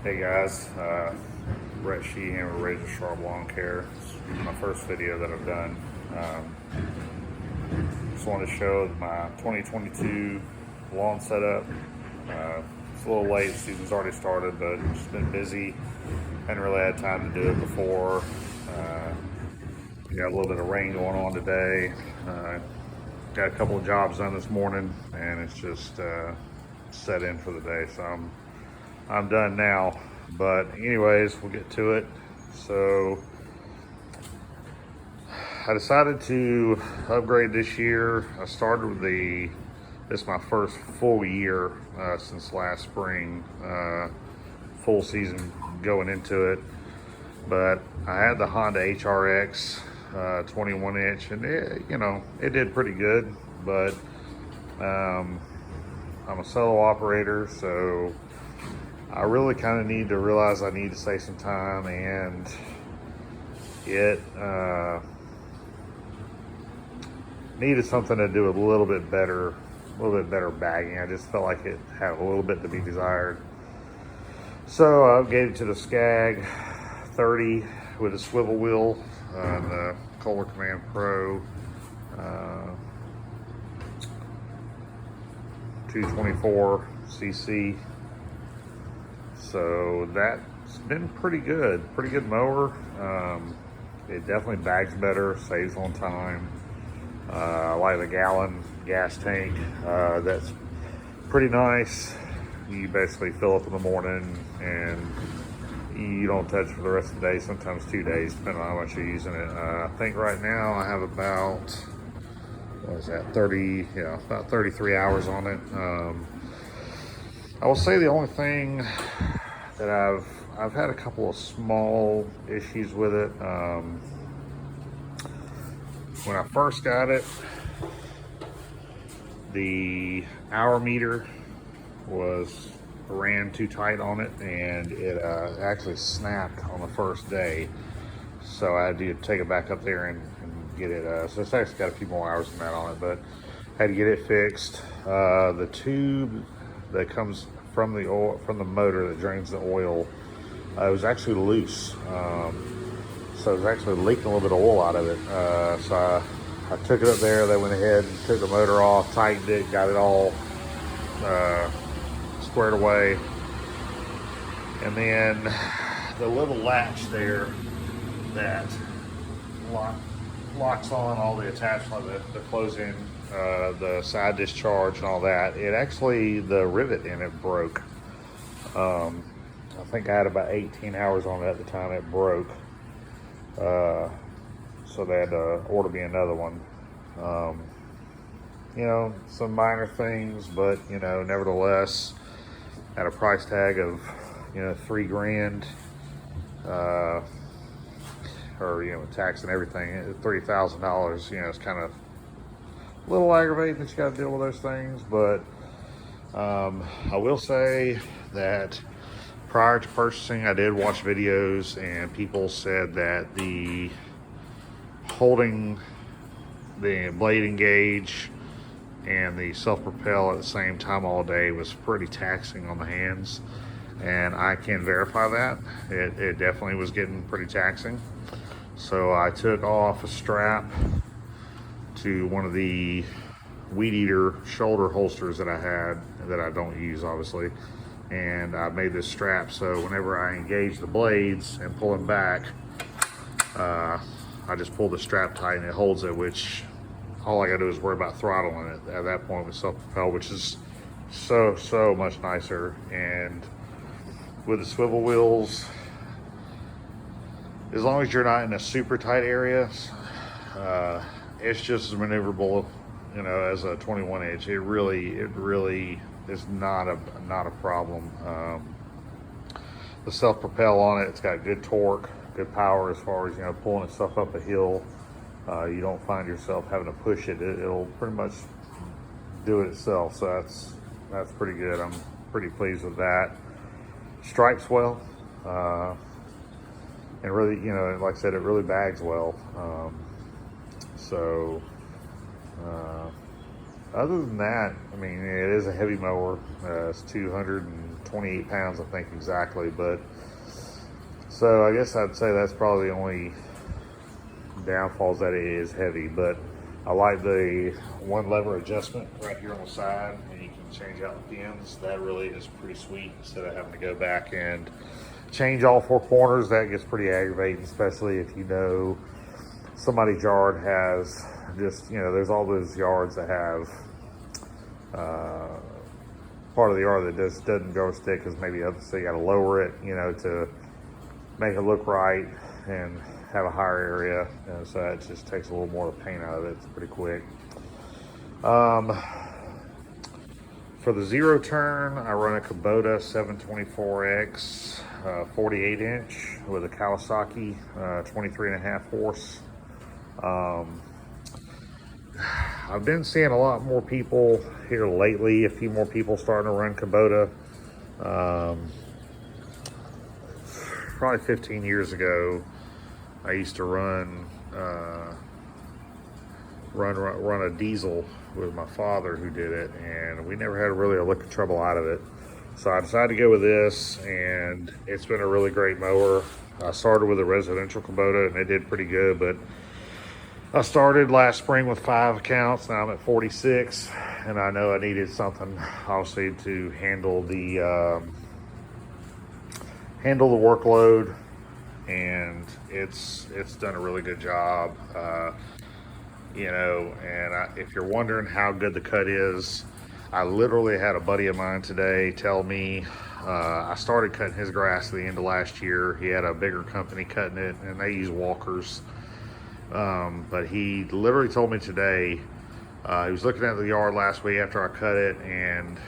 Hey guys, Brett Sheehan with Razor Sharp Lawn Care. It's my first video that I've done. Just want to show my 2022 lawn setup. It's a little late, the season's already started, but just been busy. Hadn't really had time to do it before. Got a little bit of rain going on today. Got a couple of jobs done this morning, and it's just set in for the day. So I'm done now. But anyways, we'll get to it. So I decided to upgrade this year. I started with this is my first full year since last spring, full season going into it. But I had the Honda HRX 21 inch, and it did pretty good. But I'm a solo operator, so I really kind of need to realize I need to save some time, and it needed something to do a little bit better bagging. I just felt like it had a little bit to be desired. So I upgraded it to the Skag 30 with a swivel wheel, the Kohler Command Pro 224 cc. So that's been pretty good mower. It definitely bags better, saves on time. I like the gallon gas tank. That's pretty nice. You basically fill up in the morning and you don't touch it for the rest of the day, sometimes 2 days, depending on how much you're using it. I think right now I have about, what is that, about 33 hours on it. I will say the only thing that I've had a couple of small issues with it. When I first got it, the hour meter ran too tight on it, and it actually snapped on the first day. So I had to take it back up there and get it. So it's actually got a few more hours than that on it, but had to get it fixed. The tube that comes from the motor that drains the oil, it was actually loose. So it was actually leaking a little bit of oil out of it. So I took it up there. They went ahead and took the motor off, tightened it, got it all squared away. And then the little latch there that locks on all the attachment, the close-in, the side discharge and all that, the rivet in it broke. I think I had about 18 hours on it at the time it broke. So they had to order me another one. Some minor things, but nevertheless, at a price tag of $3,000, or tax and everything, $30,000. It's kind of a little aggravating that you got to deal with those things. But I will say that prior to purchasing, I did watch videos, and people said that the holding the blade engage and the self-propel at the same time all day was pretty taxing on the hands, and I can verify that. It definitely was getting pretty taxing. So I took off a strap to one of the Weed Eater shoulder holsters that I had, that I don't use obviously, and I made this strap so whenever I engage the blades and pull them back, I just pull the strap tight and it holds it, which all I gotta do is worry about throttling it at that point with self-propel, which is so much nicer. And with the swivel wheels, as long as you're not in a super tight area, it's just as maneuverable, as a 21 inch. It really is not a problem. The self-propel on it, it's got good torque, good power as far as pulling itself up a hill. You don't find yourself having to push it. It'll pretty much do it itself. So that's pretty good. I'm pretty pleased with that. Stripes well, and really, like I said, it really bags well. Other than that, I mean, it is a heavy mower. It's 220 28 pounds, I think exactly. But so I guess I'd say that's probably the only downfalls, that it is heavy. But I like the one lever adjustment right here on the side, and you can change out the pins. That really is pretty sweet instead of having to go back and change all four corners. That gets pretty aggravating, especially if you know somebody's yard has just, you know, there's all those yards that have part of the yard that just doesn't go stick because maybe so you got to lower it, you know, to make it look right and have a higher area, and so it just takes a little more of the paint out of it. It's pretty quick. For the zero turn, I run a Kubota 724X 48 inch with a Kawasaki 23.5 horse. I've been seeing a lot more people here lately, a few more people starting to run Kubota. Probably 15 years ago, I used to run a diesel with my father who did it, and we never had really a lick of trouble out of it. So I decided to go with this, and it's been a really great mower. I started with a residential Kubota, and it did pretty good, but I started last spring with 5 accounts. Now I'm at 46, and I know I needed something, obviously, to handle the workload, and it's done a really good job. You know, and if you're wondering how good the cut is, I literally had a buddy of mine today tell me, I started cutting his grass at the end of last year. He had a bigger company cutting it, and they use walkers. But he literally told me today, he was looking at the yard last week after I cut it and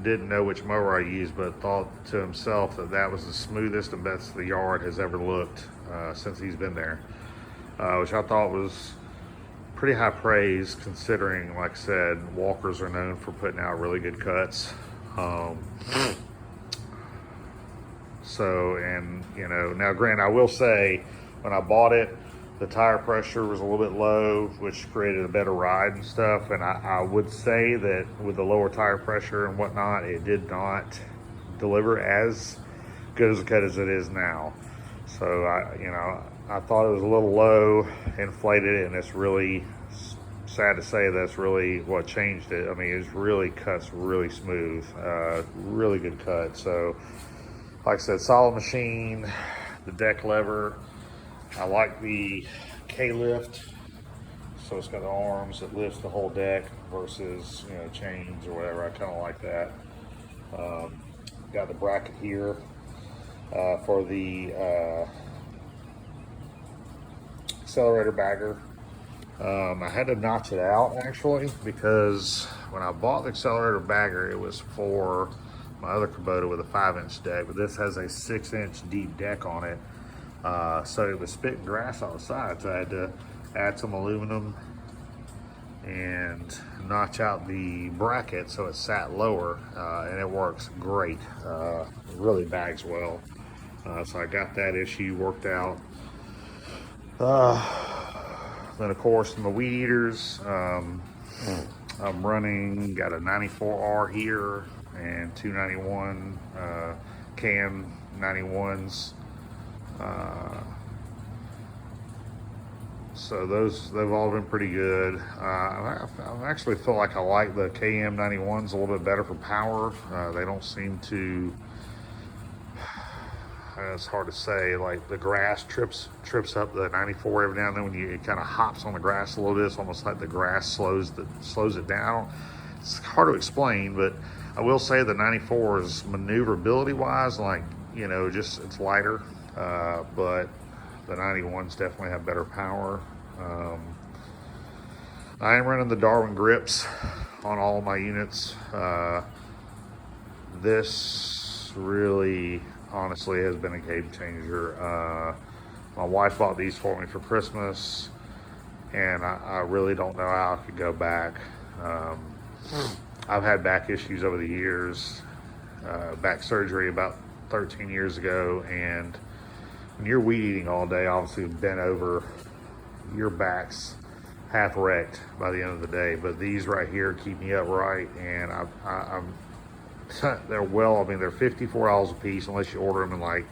didn't know which mower I used, but thought to himself that that was the smoothest and best the yard has ever looked since he's been there, which I thought was pretty high praise, considering, like I said, walkers are known for putting out really good cuts. So, and you know, now granted, I will say, when I bought it, the tire pressure was a little bit low, which created a better ride and stuff. And I would say that with the lower tire pressure and whatnot, it did not deliver as good as a cut as it is now. So I thought it was a little low, inflated, and it's really sad to say that's really what changed it. I mean, it really cuts really smooth, really good cut. So, like I said, solid machine, the deck lever. I like the K-lift, so it's got the arms that lifts the whole deck versus, you know, chains or whatever. I kind of like that. Got the bracket here for the accelerator bagger. I had to notch it out actually, because when I bought the accelerator bagger, it was for my other Kubota with a 5-inch deck, but this has a 6-inch deep deck on it. So it was spitting grass on the side, so I had to add some aluminum and notch out the bracket so it sat lower, and it works great. It really bags well. So I got that issue worked out. Then of course my weed eaters, I'm running, got a 94R here and 291 KM 91s. So they've all been pretty good. I actually feel like I like the KM 91s a little bit better for power. They don't seem to, it's hard to say, like the grass trips up the 94 every now and then when it kind of hops on the grass a little bit. It's almost like the grass slows it down. It's hard to explain, but I will say the 94 is maneuverability wise, like, you know, just it's lighter, but the 91s definitely have better power. I am running the Darwin grips on all of my units. This really, honestly, has been a game changer. My wife bought these for me for Christmas, and I really don't know how I could go back. I've had back issues over the years, back surgery about 13 years ago, and when you're weed eating all day, obviously bent over, your back's half wrecked by the end of the day. But these right here keep me upright, and I'm they're well, I mean, they're $54 a piece unless you order them in like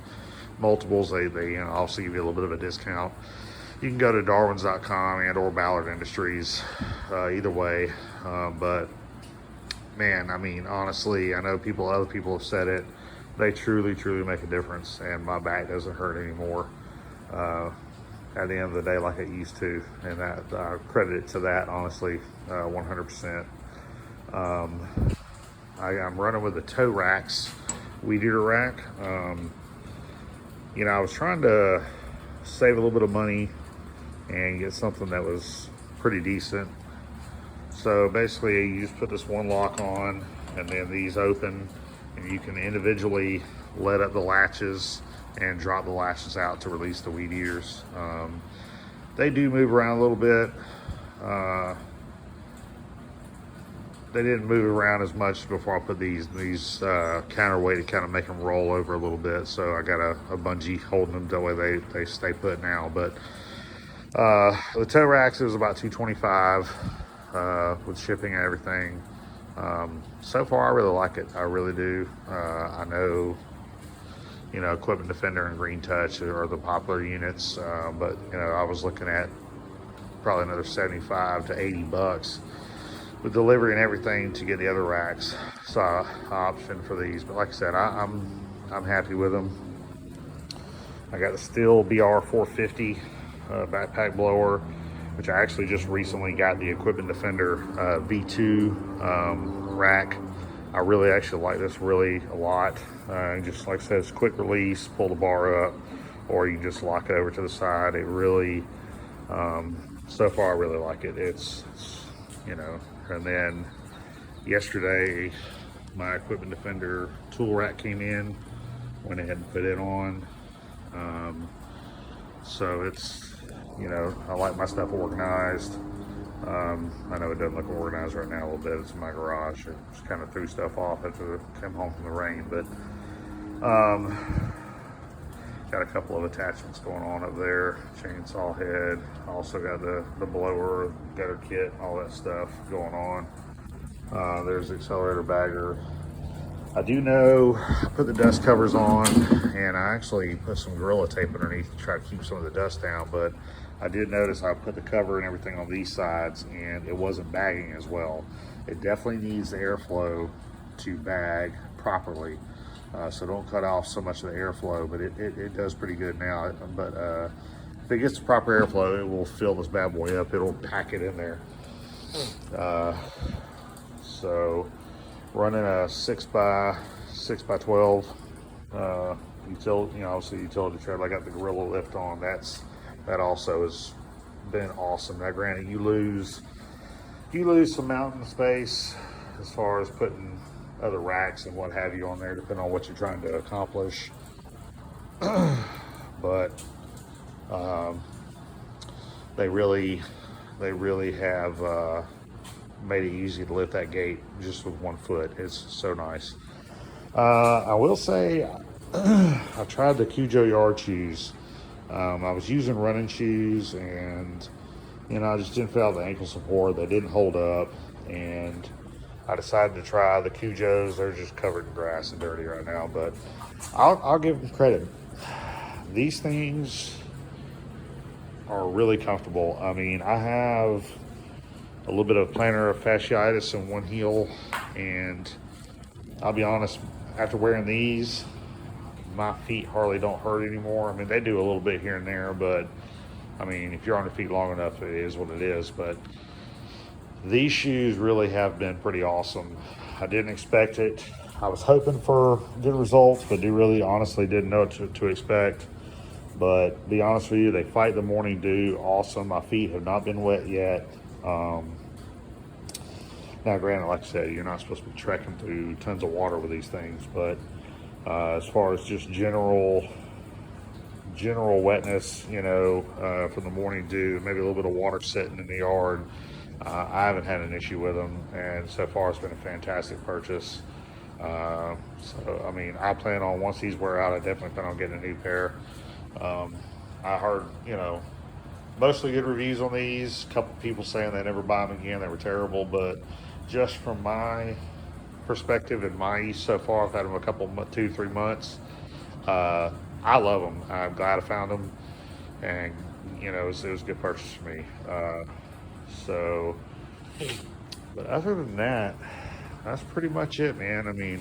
multiples. They also give you a little bit of a discount. You can go to Darwins.com and or Ballard Industries, either way. But man, I mean, honestly, I know other people have said it. They truly, truly make a difference, and my back doesn't hurt anymore at the end of the day like it used to, and that I credit it to that, honestly, 100%. I'm running with the Torax weed eater rack. I was trying to save a little bit of money and get something that was pretty decent. So basically you just put this one lock on, and then these open, and you can individually let up the latches and drop the latches out to release the weed eaters. They do move around a little bit. They didn't move around as much before I put these counterweight to kind of make them roll over a little bit. So I got a bungee holding them, that way they stay put now. But the Torax is about $225 with shipping and everything. So far I really like it. I really do. I know, Equipment Defender and Green Touch are the popular units, but I was looking at probably another 75 to 80 bucks with delivery and everything to get the other racks. So I optioned for these, but like I said, I'm happy with them. I got the Stihl BR450 backpack blower, which I actually just recently got the Equipment Defender V2 rack. I really actually like this really a lot. Just like I said, it's quick release, pull the bar up, or you just lock it over to the side. It really, so far I really like it. It's and then yesterday my Equipment Defender tool rack came in, went ahead and put it on. So it's, I like my stuff organized. I know it doesn't look organized right now a little bit. It's in my garage. I just kind of threw stuff off after I came home from the rain, but got a couple of attachments going on up there. Chainsaw head. Also got the blower, gutter kit, all that stuff going on. There's the accelerator bagger. I do know I put the dust covers on, and I actually put some Gorilla Tape underneath to try to keep some of the dust down, but I did notice I put the cover and everything on these sides, and it wasn't bagging as well. It definitely needs the airflow to bag properly. So don't cut off so much of the airflow, but it does pretty good now. But if it gets the proper airflow, it will fill this bad boy up. It'll pack it in there. So running a 6x12 utility, obviously utility tread. I got the Gorilla Lift on. That also has been awesome. Now, granted, you lose some mountain space as far as putting other racks and what have you on there, depending on what you're trying to accomplish. But they really have made it easy to lift that gate just with 1 foot. It's so nice. I will say I tried the Cujo yard shoes. I was using running shoes, and I just didn't feel the ankle support. They didn't hold up, and I decided to try the Cujos. They're just covered in grass and dirty right now, but I'll give them credit. These things are really comfortable. I mean, I have a little bit of plantar fasciitis in one heel, and I'll be honest, after wearing these, my feet hardly don't hurt anymore. I mean, they do a little bit here and there, but I mean, if you're on your feet long enough, it is what it is. But these shoes really have been pretty awesome. I didn't expect it. I was hoping for good results, but honestly didn't know what to expect. But to be honest with you, they fight the morning dew. Awesome. My feet have not been wet yet. Now, granted, like I said, you're not supposed to be trekking through tons of water with these things, but as far as just general wetness, from the morning dew, maybe a little bit of water sitting in the yard, I haven't had an issue with them, and so far it's been a fantastic purchase. So, I mean, I plan on, once these wear out, I definitely plan on getting a new pair. I heard, mostly good reviews on these. A couple people saying they never buy them again, they were terrible, but just from my perspective in my use so far, I've had them a couple, 2, 3 months. I love them. I'm glad I found them, and it was a good purchase for me. So, but other than that, that's pretty much it, man. I mean,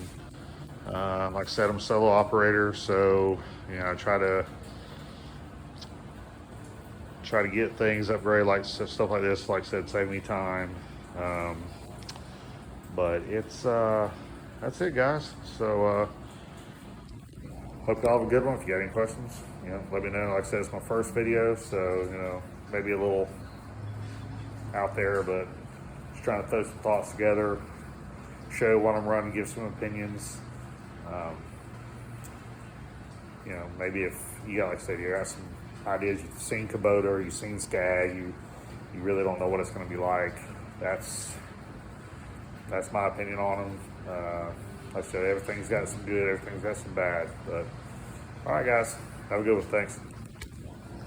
like I said, I'm a solo operator, so I try to get things upgraded, like stuff like this. Like I said, save me time. Um, but it's that's it, guys. So hope y'all have a good one. If you got any questions, let me know. Like I said, it's my first video, so maybe a little out there, but just trying to throw some thoughts together, show what I'm running, give some opinions. Um, maybe if you got, like I said, you got some ideas, you've seen Kubota, you've seen Skag, you really don't know what it's going to be like. That's my opinion on them. Like I said, everything's got some good, everything's got some bad. But all right, guys, have a good one. Thanks.